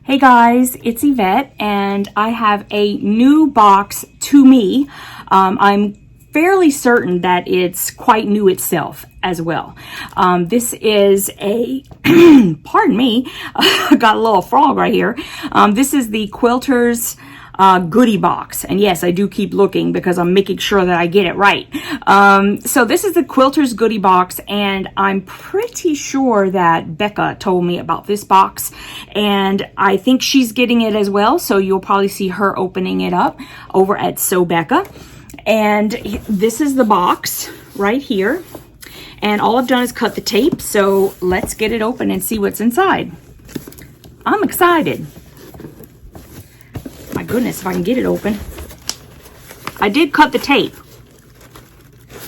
Hey guys, it's Yvette and I have a new box to me. I'm fairly certain that it's quite new itself as well. This is a, pardon me, I got a little frog right here. This is the Quilter's Goodie box, and yes, I do keep looking because I'm making sure that I get it right. So this is the Quilter's Goodie box, and I'm pretty sure that Becca told me about this box, and I think she's getting it as well, so you'll probably see her opening it up over at So Becca. And this is the box right here, and all I've done is cut the tape, so let's get it open and see what's inside. I'm excited. My goodness, if I can get it open. I did cut the tape.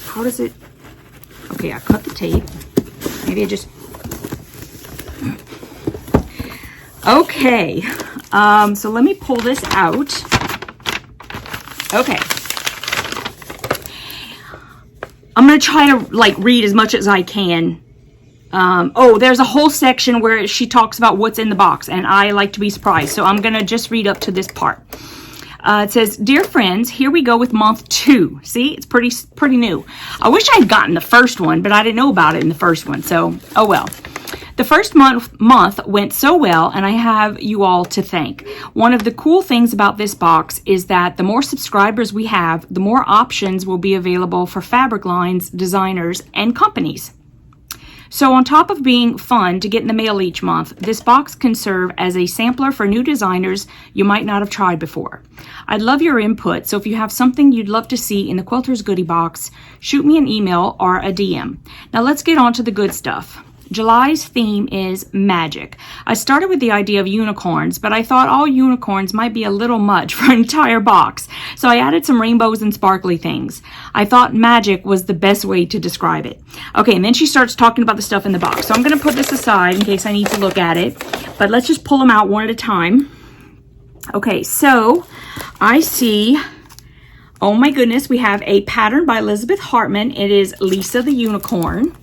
How does it? Okay, I cut the tape. Maybe I just... Okay. So let me pull this out. Okay. I'm going to try to read as much as I can. Oh, there's a whole section where she talks about what's in the box, and I like to be surprised, so I'm gonna just read up to this part. It says, "Dear friends, here we go with month 2. See, it's pretty new. I wish I had gotten the first one, but I didn't know about it in the first one, so oh well. The first month went so well, and I have you all to thank. One of the cool things about this box is that the more subscribers we have, the more options will be available for fabric lines, designers, and companies. So on top of being fun to get in the mail each month, this box can serve as a sampler for new designers you might not have tried before. I'd love your input, so if you have something you'd love to see in the Quilter's Goodie box, shoot me an email or a DM. Now let's get on to the good stuff. July's theme is magic. I started with the idea of unicorns, but I thought all unicorns might be a little much for an entire box, so I added some rainbows and sparkly things. I thought magic was the best way to describe it. Okay, and then she starts talking about the stuff in the box. So I'm going to put this aside in case I need to look at it, but let's just pull them out one at a time. Okay, so I see, oh my goodness, we have a pattern by Elizabeth Hartman. It is Lisa the Unicorn.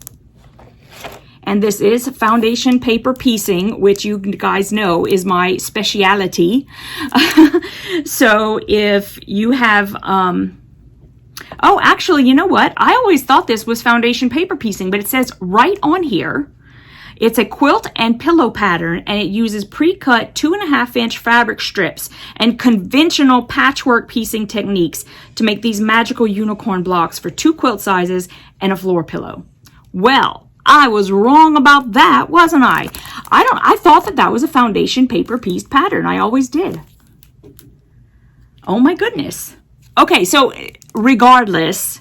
And this is foundation paper piecing, which you guys know is my specialty. So if you have, oh, actually, you know what? I always thought this was foundation paper piecing, but it says right on here, it's a quilt and pillow pattern, and it uses pre-cut 2.5-inch fabric strips and conventional patchwork piecing techniques to make these magical unicorn blocks for 2 quilt sizes and a floor pillow. Well, I was wrong about that, wasn't I? I thought that was a foundation paper pieced pattern. I always did. Oh my goodness. Okay, so regardless,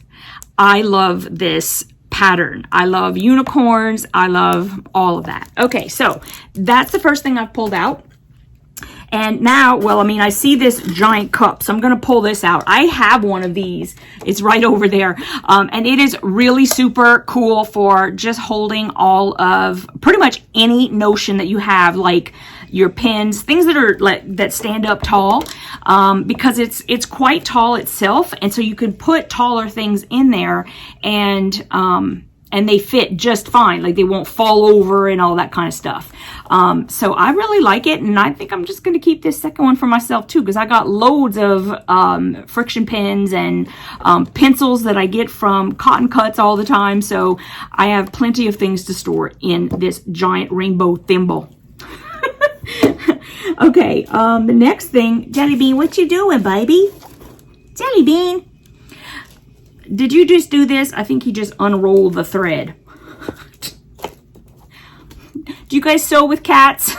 I love this pattern. I love unicorns. I love all of that. Okay, so that's the first thing I've pulled out. And now, well, I mean, I see this giant cup, so I'm going to pull this out. I have one of these. It's right over there. And it is really super cool for just holding all of pretty much any notion that you have, like your pins, things that are that stand up tall, because it's quite tall itself. And so you can put taller things in there, and they fit just fine. Like, they won't fall over and all that kind of stuff. So I really like it, and I think I'm just going to keep this second one for myself too, because I got loads of friction pins and pencils that I get from Cotton Cuts all the time. So I have plenty of things to store in this giant rainbow thimble. Okay, the next thing, Jelly Bean, what you doing, baby? Jelly Bean. Did you just do this? I think he just unrolled the thread. Do you guys sew with cats?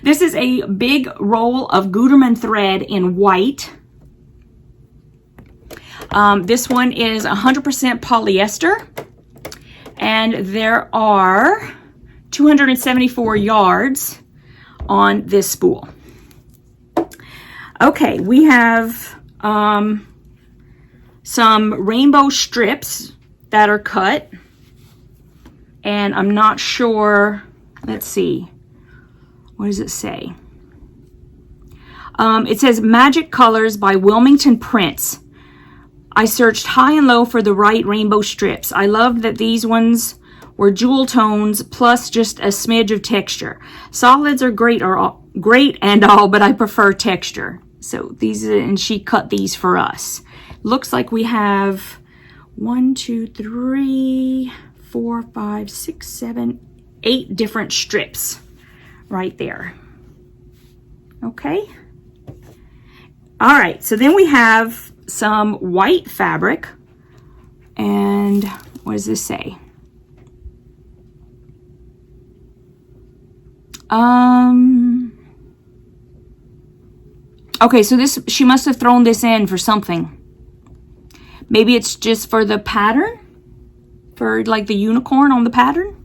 This is a big roll of Gutermann thread in white. This one is 100% polyester. And there are 274 yards on this spool. Okay, we have some rainbow strips that are cut, and I'm not sure, let's see, what does it say? It says Magic Colors by Wilmington Prints. I searched high and low for the right rainbow strips. I loved that these ones were jewel tones plus just a smidge of texture. Solids are great and all, but I prefer texture. So these, and she cut these for us. Looks like we have 1, 2, 3, 4, 5, 6, 7, 8 different strips right there. Okay. All right, so then we have some white fabric. And what does this say? Okay, so this, she must have thrown this in for something. Maybe it's just for the pattern? For like the unicorn on the pattern?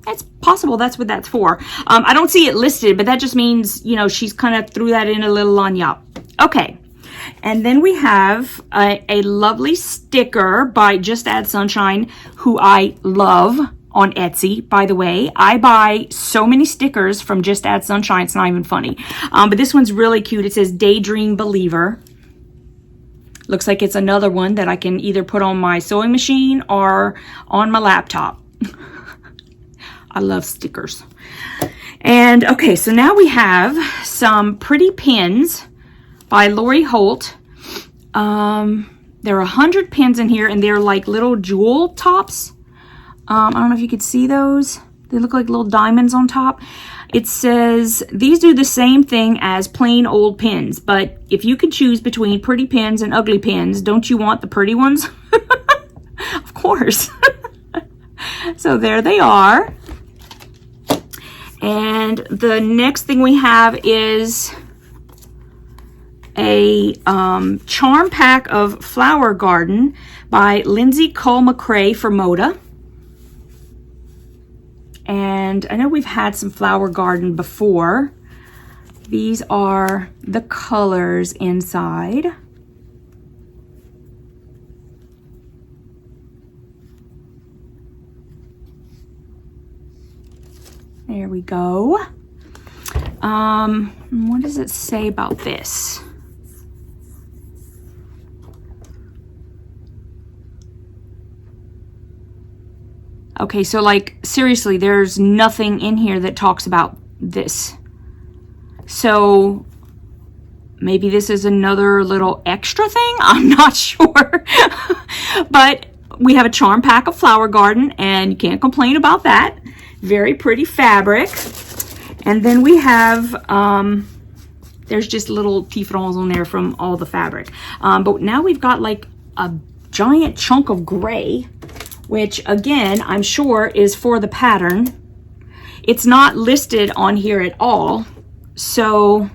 It's possible that's what that's for. I don't see it listed, but that just means, you know, she's kind of threw that in a little lanyard. Okay. And then we have a lovely sticker by Just Add Sunshine, who I love on Etsy, by the way. I buy so many stickers from Just Add Sunshine, it's not even funny. But this one's really cute. It says Daydream Believer. Looks like it's another one that I can either put on my sewing machine or on my laptop. I love stickers. And okay, so now we have some pretty pins by Lori Holt. There are 100 pins in here, and they're like little jewel tops. I don't know if you could see those. They look like little diamonds on top. It says, these do the same thing as plain old pins, but if you could choose between pretty pins and ugly pins, don't you want the pretty ones? Of course. So there they are. And the next thing we have is a charm pack of Flower Garden by Lindsay Cole McCrae for Moda. And I know we've had some Flower Garden before. These are the colors inside. There we go. What does it say about this? Okay, so like, seriously, there's nothing in here that talks about this. So maybe this is another little extra thing? I'm not sure. But we have a charm pack of Flower Garden, and you can't complain about that. Very pretty fabric. And then we have, there's just little tifrons on there from all the fabric. But now we've got like a giant chunk of gray, which again, I'm sure is for the pattern. It's not listed on here at all. So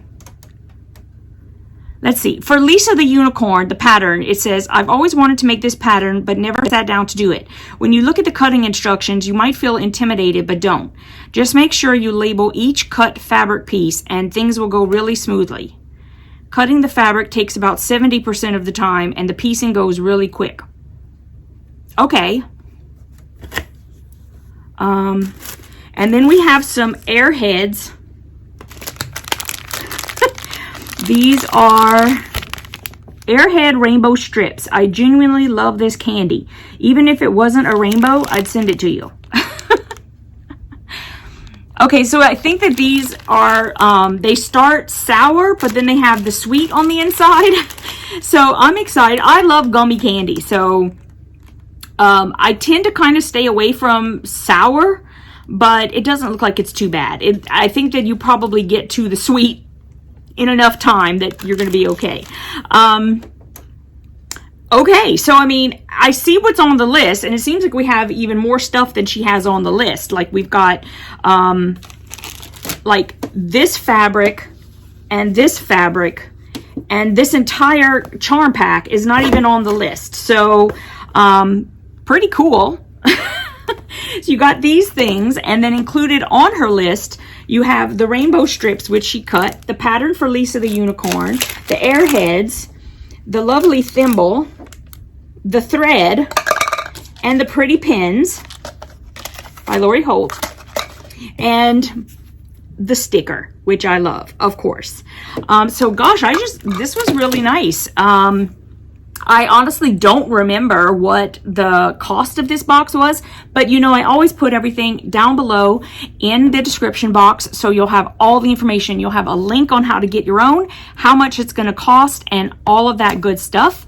let's see. For Lisa the Unicorn, the pattern, it says, I've always wanted to make this pattern, but never sat down to do it. When you look at the cutting instructions, you might feel intimidated, but don't. Just make sure you label each cut fabric piece and things will go really smoothly. Cutting the fabric takes about 70% of the time and the piecing goes really quick. Okay. And then we have some Airheads. These are Airhead rainbow strips. I genuinely love this candy. Even if it wasn't a rainbow, I'd send it to you. Okay, so I think that these are, they start sour, but then they have the sweet on the inside. So I'm excited. I love gummy candy. So I tend to kind of stay away from sour, but it doesn't look like it's too bad. I think that you probably get to the sweet in enough time that you're going to be okay. Okay, so I mean, I see what's on the list, and it seems like we have even more stuff than she has on the list. Like we've got like this fabric, and this entire charm pack is not even on the list. So pretty cool. So you got these things, and then included on her list, you have the rainbow strips, which she cut, the pattern for Lisa the Unicorn, the Airheads, the lovely thimble, the thread, and the pretty pins by Lori Holt, and the sticker, which I love, of course. So gosh, this was really nice. I honestly don't remember what the cost of this box was, but you know, I always put everything down below in the description box, so you'll have all the information. You'll have a link on how to get your own, how much it's going to cost, and all of that good stuff.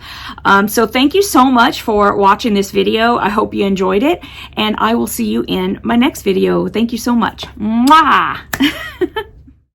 So thank you so much for watching this video. I hope you enjoyed it, and I will see you in my next video. Thank you so much. Mwah!